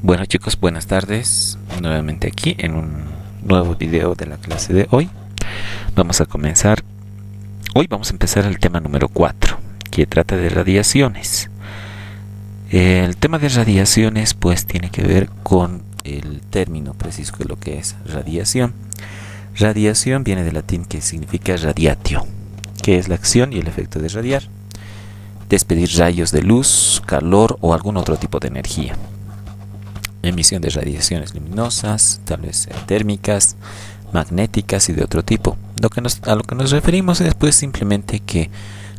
Bueno chicos, buenas tardes. Nuevamente aquí en un nuevo video de la clase de hoy. Vamos a comenzar. Hoy vamos a empezar el tema número 4, que trata de radiaciones. El tema de radiaciones pues tiene que ver con el término preciso de lo que es radiación. Radiación viene del latín que significa radiatio, que es la acción y el efecto de radiar, despedir rayos de luz, calor o algún otro tipo de energía. Emisión de radiaciones luminosas, tal vez térmicas, magnéticas y de otro tipo. A lo que nos referimos es pues simplemente que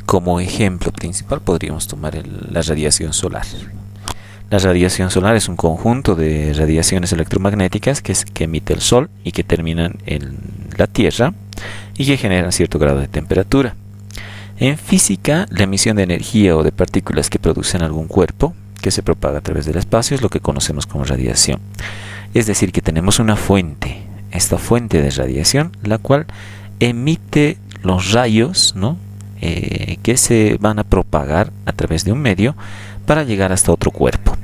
como ejemplo principal podríamos tomar la radiación solar. La radiación solar es un conjunto de radiaciones electromagnéticas que emite el Sol y que terminan en la Tierra y que generan cierto grado de temperatura. En física, la emisión de energía o de partículas que producen algún cuerpo que se propaga a través del espacio es lo que conocemos como radiación. Es decir, que tenemos una fuente, esta fuente de radiación, la cual emite los rayos, ¿no? Que se van a propagar a través de un medio para llegar hasta otro cuerpo,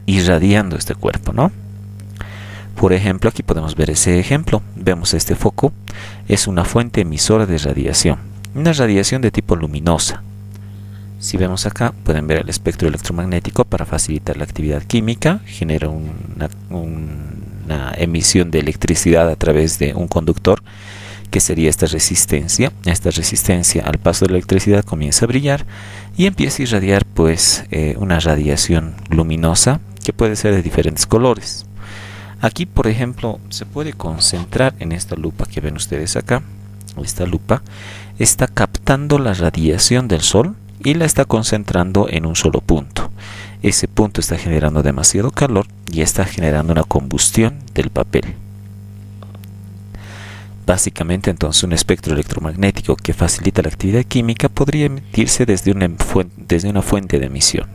irradiando este cuerpo, ¿no? Por ejemplo, aquí podemos ver ese ejemplo. Vemos este foco, es una fuente emisora de radiación, una radiación de tipo luminosa. Si vemos acá, pueden ver el espectro electromagnético para facilitar la actividad química. Genera una emisión de electricidad a través de un conductor, que sería esta resistencia. Esta resistencia al paso de la electricidad comienza a brillar y empieza a irradiar pues una radiación luminosa que puede ser de diferentes colores. Aquí, por ejemplo, se puede concentrar en esta lupa que ven ustedes acá. Esta lupa está captando la radiación del Sol y la está concentrando en un solo punto. Ese punto está generando demasiado calor y está generando una combustión del papel. Básicamente, entonces, un espectro electromagnético que facilita la actividad química podría emitirse desde una fuente de emisión.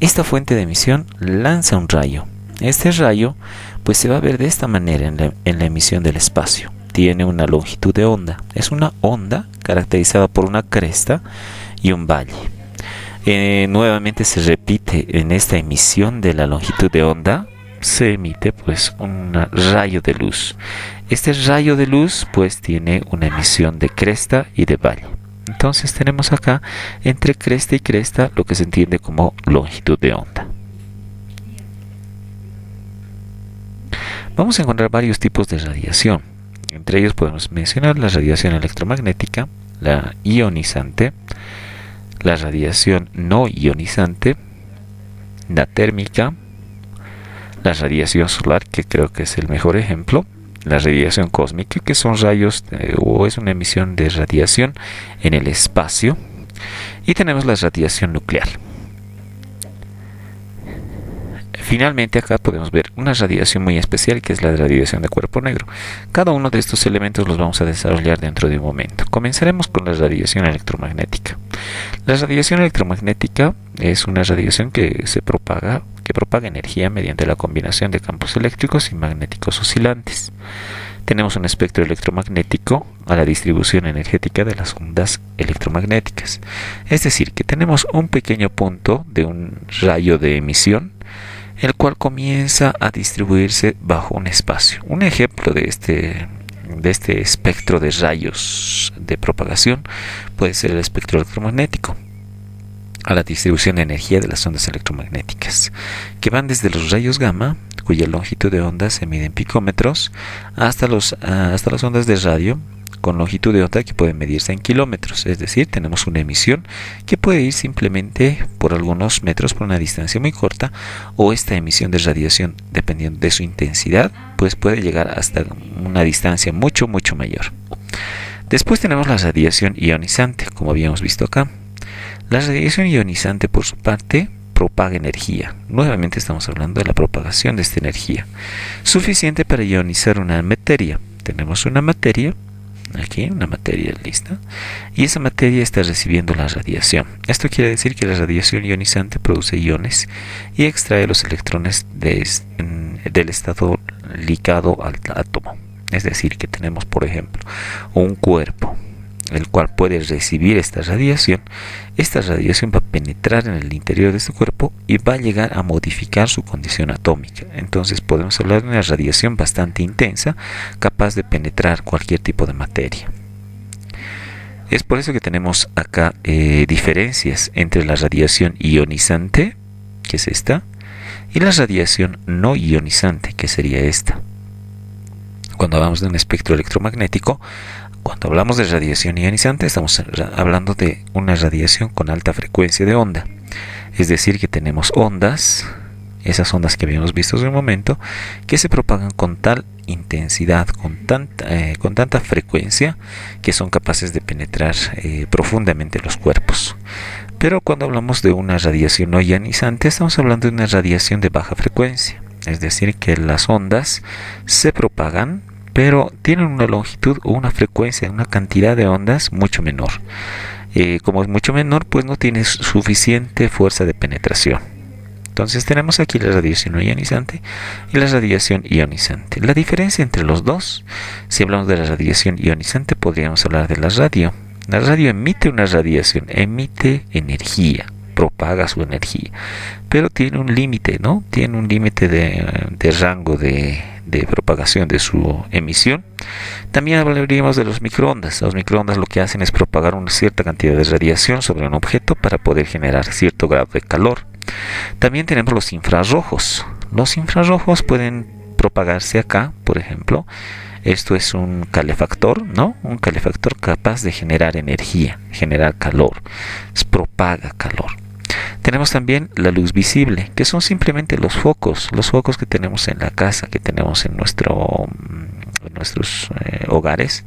Esta fuente de emisión lanza un rayo. Este rayo pues se va a ver de esta manera en la emisión del espacio. Tiene una longitud de onda. Es una onda caracterizada por una cresta y un valle. Nuevamente se repite en esta emisión de la longitud de onda, se emite pues un rayo de luz. Este rayo de luz pues tiene una emisión de cresta y de valle. Entonces tenemos acá entre cresta y cresta lo que se entiende como longitud de onda. Vamos a encontrar varios tipos de radiación. Entre ellos podemos mencionar la radiación electromagnética, la ionizante, la radiación no ionizante, la térmica, la radiación solar, que creo que es el mejor ejemplo, la radiación cósmica, que son rayos o es una emisión de radiación en el espacio, y tenemos la radiación nuclear. Finalmente, acá podemos ver una radiación muy especial, que es la radiación de cuerpo negro. Cada uno de estos elementos los vamos a desarrollar dentro de un momento. Comenzaremos con la radiación electromagnética. La radiación electromagnética es una radiación que propaga energía mediante la combinación de campos eléctricos y magnéticos oscilantes. Tenemos un espectro electromagnético a la distribución energética de las ondas electromagnéticas. Es decir, que tenemos un pequeño punto de un rayo de emisión, el cual comienza a distribuirse bajo un espacio. Un ejemplo de este espectro de rayos de propagación puede ser el espectro electromagnético a la distribución de energía de las ondas electromagnéticas, que van desde los rayos gamma, cuya longitud de onda se mide en picómetros, hasta las ondas de radio con longitud de onda que pueden medirse en kilómetros. Es decir, tenemos una emisión que puede ir simplemente por algunos metros por una distancia muy corta, o esta emisión de radiación, dependiendo de su intensidad, pues puede llegar hasta una distancia mucho mayor. Después tenemos la radiación ionizante, como habíamos visto acá. La radiación ionizante, por su parte, propaga energía. Nuevamente estamos hablando de la propagación de esta energía, suficiente para ionizar una materia. Tenemos una materia, aquí una materia lista, y esa materia está recibiendo la radiación. Esto quiere decir que la radiación ionizante produce iones y extrae los electrones del estado ligado al átomo. Es decir, que tenemos, por ejemplo, un cuerpo. el cual puede recibir esta radiación va a penetrar en el interior de su cuerpo y va a llegar a modificar su condición atómica. Entonces podemos hablar de una radiación bastante intensa, capaz de penetrar cualquier tipo de materia. Es por eso que tenemos acá diferencias entre la radiación ionizante, que es esta, y la radiación no ionizante, que sería esta. Cuando hablamos de un espectro electromagnético, cuando hablamos de radiación ionizante, estamos hablando de una radiación con alta frecuencia de onda. Es decir, que tenemos ondas, esas ondas que habíamos visto hace un momento, que se propagan con tal intensidad, con tanta frecuencia, que son capaces de penetrar profundamente los cuerpos. Pero cuando hablamos de una radiación no ionizante, estamos hablando de una radiación de baja frecuencia. Es decir, que las ondas se propagan, pero tienen una longitud o una frecuencia, una cantidad de ondas mucho menor. Como es mucho menor, pues no tiene suficiente fuerza de penetración. Entonces tenemos aquí la radiación no ionizante y la radiación ionizante. La diferencia entre los dos, si hablamos de la radiación ionizante, podríamos hablar de la radio. La radio emite una radiación, emite energía, propaga su energía, pero tiene un límite, ¿no? Tiene un límite de rango de propagación de su emisión. También hablaríamos de los microondas. Los microondas lo que hacen es propagar una cierta cantidad de radiación sobre un objeto para poder generar cierto grado de calor. También tenemos los infrarrojos. Los infrarrojos pueden propagarse acá, por ejemplo. Esto es un calefactor, ¿no? Un calefactor capaz de generar energía, generar calor, propaga calor. Tenemos también la luz visible, que son simplemente los focos que tenemos en la casa, que tenemos en nuestros hogares,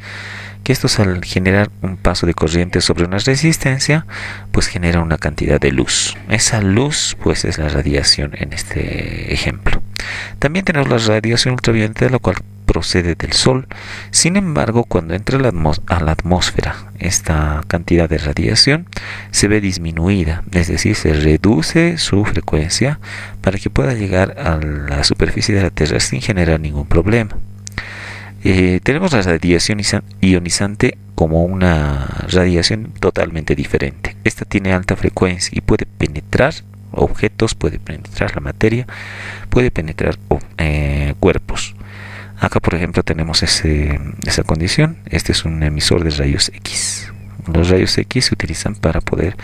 que estos al generar un paso de corriente sobre una resistencia, pues genera una cantidad de luz. Esa luz pues es la radiación en este ejemplo. También tenemos la radiación ultravioleta, de la cual procede del Sol. Sin embargo, cuando entra a la atmósfera, esta cantidad de radiación se ve disminuida, es decir, se reduce su frecuencia para que pueda llegar a la superficie de la Tierra sin generar ningún problema. Tenemos la radiación ionizante como una radiación totalmente diferente. Esta tiene alta frecuencia y puede penetrar objetos, puede penetrar la materia, puede penetrar cuerpos. Acá, por ejemplo, tenemos esa condición. Este es un emisor de rayos X. Los rayos X se utilizan para poder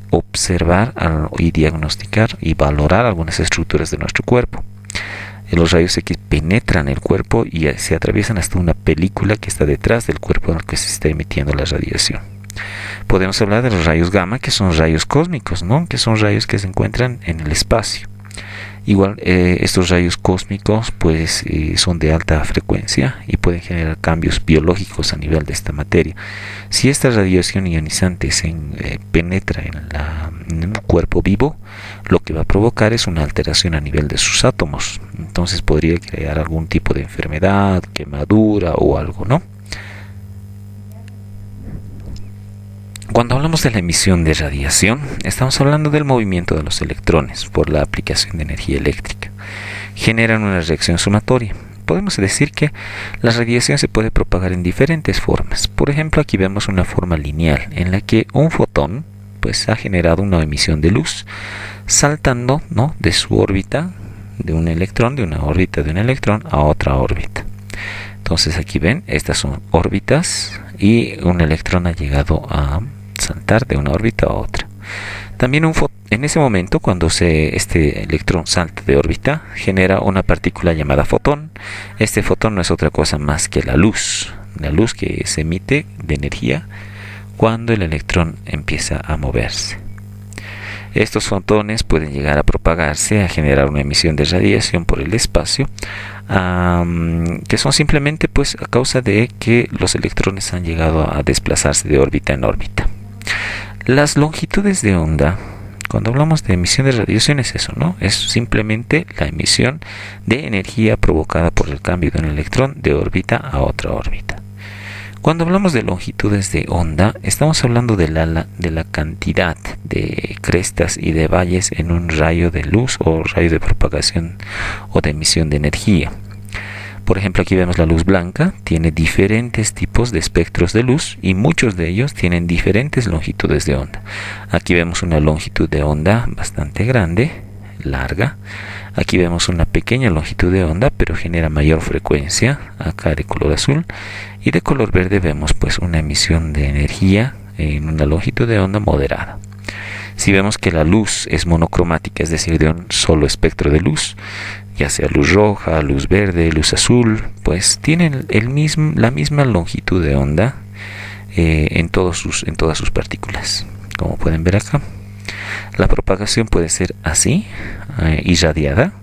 observar y diagnosticar y valorar algunas estructuras de nuestro cuerpo. Los rayos X penetran el cuerpo y se atraviesan hasta una película que está detrás del cuerpo en el que se está emitiendo la radiación. Podemos hablar de los rayos gamma, que son rayos cósmicos, ¿no? Que son rayos que se encuentran en el espacio. Igual estos rayos cósmicos pues son de alta frecuencia y pueden generar cambios biológicos a nivel de esta materia. Si esta radiación ionizante se penetra en un cuerpo vivo, lo que va a provocar es una alteración a nivel de sus átomos. Entonces podría crear algún tipo de enfermedad, quemadura o algo, ¿no? Cuando hablamos de la emisión de radiación, estamos hablando del movimiento de los electrones por la aplicación de energía eléctrica. Generan una reacción sumatoria. Podemos decir que la radiación se puede propagar en diferentes formas. Por ejemplo, aquí vemos una forma lineal en la que un fotón pues, ha generado una emisión de luz saltando, ¿no?, de su órbita de un electrón, de una órbita de un electrón a otra órbita. Entonces aquí ven, estas son órbitas y un electrón ha llegado a saltar de una órbita a otra. También en ese momento, cuando este electrón salta de órbita, genera una partícula llamada fotón. Este fotón no es otra cosa más que la luz que se emite de energía cuando el electrón empieza a moverse. Estos fotones pueden llegar a propagarse, a generar una emisión de radiación por el espacio, que son simplemente pues a causa de que los electrones han llegado a desplazarse de órbita en órbita. Las longitudes de onda, cuando hablamos de emisión de radiación, es eso, ¿no? Es simplemente la emisión de energía provocada por el cambio de un electrón de órbita a otra órbita. Cuando hablamos de longitudes de onda, estamos hablando de la cantidad de crestas y de valles en un rayo de luz o rayo de propagación o de emisión de energía. Por ejemplo, aquí vemos la luz blanca, tiene diferentes tipos de espectros de luz y muchos de ellos tienen diferentes longitudes de onda. Aquí vemos una longitud de onda bastante grande, larga. Aquí vemos una pequeña longitud de onda, pero genera mayor frecuencia, acá de color azul. Y de color verde vemos pues una emisión de energía en una longitud de onda moderada. Si vemos que la luz es monocromática, es decir, de un solo espectro de luz, ya sea luz roja, luz verde, luz azul, pues tienen la misma longitud de onda en todas sus partículas. Como pueden ver acá, la propagación puede ser así, irradiada,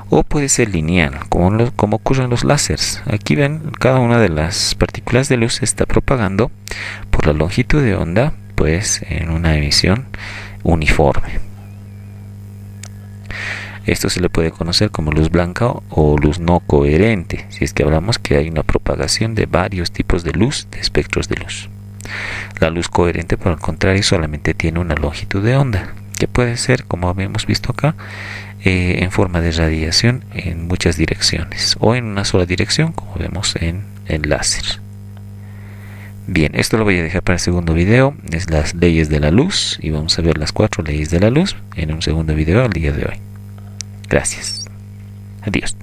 o puede ser lineal, como ocurre en los láseres. Aquí ven, cada una de las partículas de luz se está propagando por la longitud de onda, pues en una emisión uniforme. Esto se le puede conocer como luz blanca o luz no coherente, si es que hablamos que hay una propagación de varios tipos de luz, de espectros de luz. La luz coherente, por el contrario, solamente tiene una longitud de onda, que puede ser, como habíamos visto acá, en forma de radiación en muchas direcciones, o en una sola dirección, como vemos en el láser. Bien, esto lo voy a dejar para el segundo video, es las leyes de la luz, y vamos a ver las 4 leyes de la luz en un segundo video al día de hoy. Gracias. Adiós.